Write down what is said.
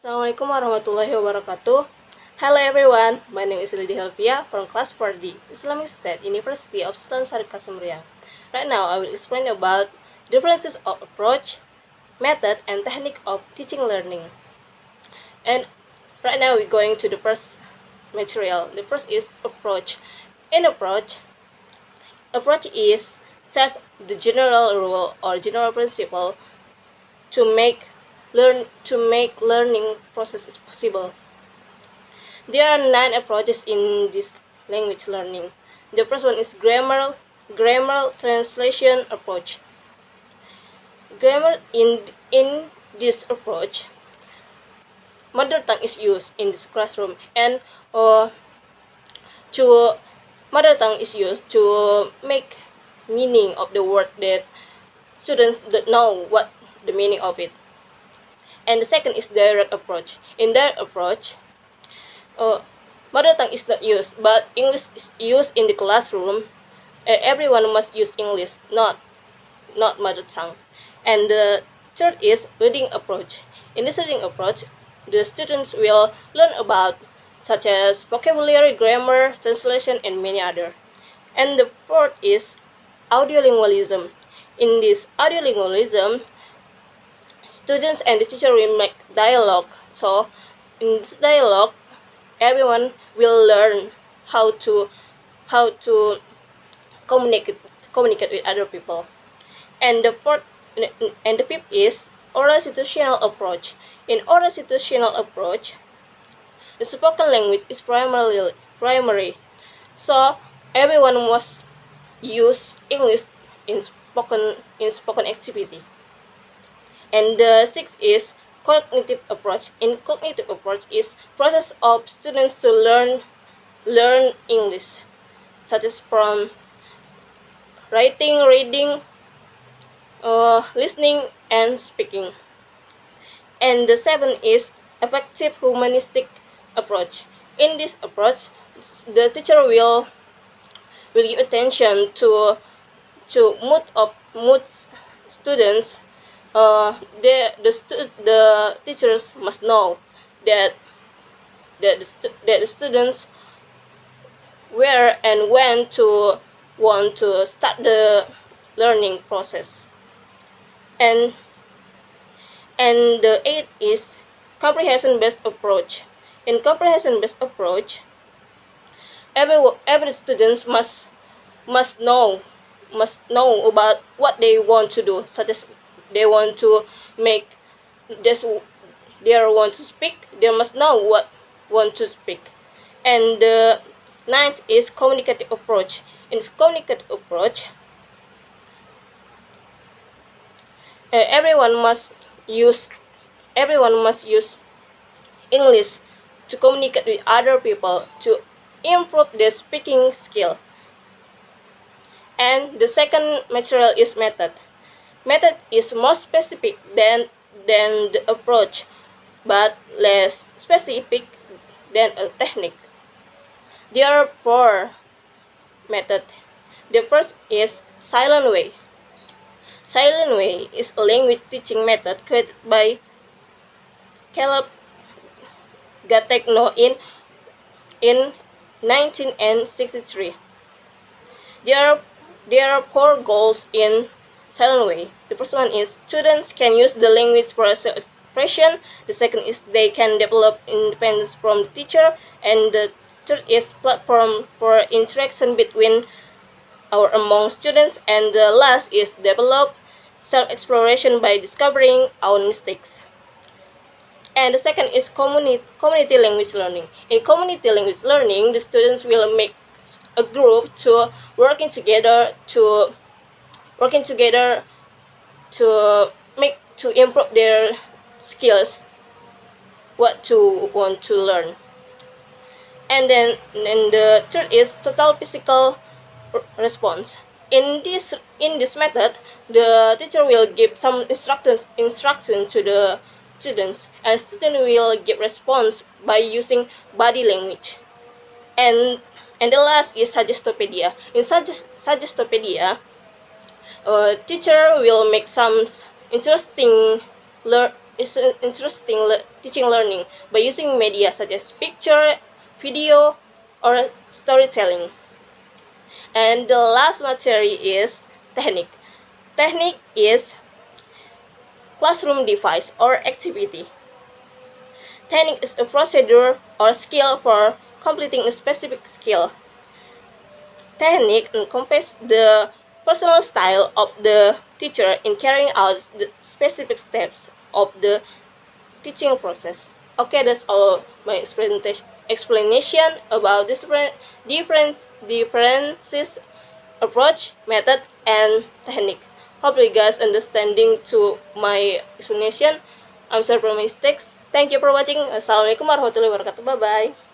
Assalamualaikum warahmatullahi wabarakatuh. Hello everyone, my name is Lidi Helvia from class 4D, Islamic State University of Sultan Syarif Kasumriang. Right now, I will explain about differences of approach, method, and technique of teaching learning. And right now, we're going to the first material. The first is approach. In approach is sets the general rule or general principle to make learning process is possible. There are 9 approaches in this language learning. The first one is grammar translation approach. Grammar in this approach, mother tongue is used in this classroom, and mother tongue is used to make meaning of the word that students don't know what the meaning of it. And the second is direct approach. In direct approach, mother tongue is not used, but English is used in the classroom. Everyone must use English, not mother tongue. And the third is reading approach. In this reading approach, the students will learn about such as vocabulary, grammar, translation, and many other. And the fourth is audiolingualism. In this audiolingualism, students and the teacher will make dialogue. So in this dialogue, everyone will learn how to communicate with other people. And the fifth is oral situational approach. In oral situational approach, the spoken language is primary. So everyone must use English in spoken activity. And the sixth is cognitive approach. In cognitive approach is process of students to learn English, such as from writing, reading, listening, and speaking. And the seventh is effective humanistic approach. In this approach, the teacher will give attention to mood students. The teachers must know that the students where and when to want to start the learning process. And the eighth is comprehension-based approach. In comprehension-based approach, every students must know about what they want to do, such as they want to make this, they want to speak, they must know what want to speak. And the ninth is communicative approach. In this communicative approach, everyone must use English to communicate with other people to improve their speaking skill. And the second material is method. Method is more specific than the approach, but less specific than a technique. There are 4 methods. The first is silent way. Silent way is a language teaching method created by Caleb Gattegno in 1963. There are 4 goals in silent way. The first one is students can use the language for self-expression. The second is they can develop independence from the teacher. And the third is platform for interaction between or among students. And the last is develop self-exploration by discovering our mistakes. And the second is community language learning. In community language learning, the students will make a group to working together to improve their skills, what to want to learn. And then the third is total physical response. In this method, the teacher will give some instruction to the students, and student will give response by using body language. And the last is Suggestopedia. In Suggestopedia, teacher will make some interesting is interesting teaching learning by using media such as picture, video, or storytelling. And the last material is technique. Technique is classroom device or activity. Technique is a procedure or skill for completing a specific skill. Technique encompasses the personal style of the teacher in carrying out the specific steps of the teaching process. Okay, that's all my explanation about differences approach, method, and technique. Hope you guys understanding to my explanation. I'm sorry for my mistakes. Thank you for watching. Assalamualaikum warahmatullahi wabarakatuh. Bye bye.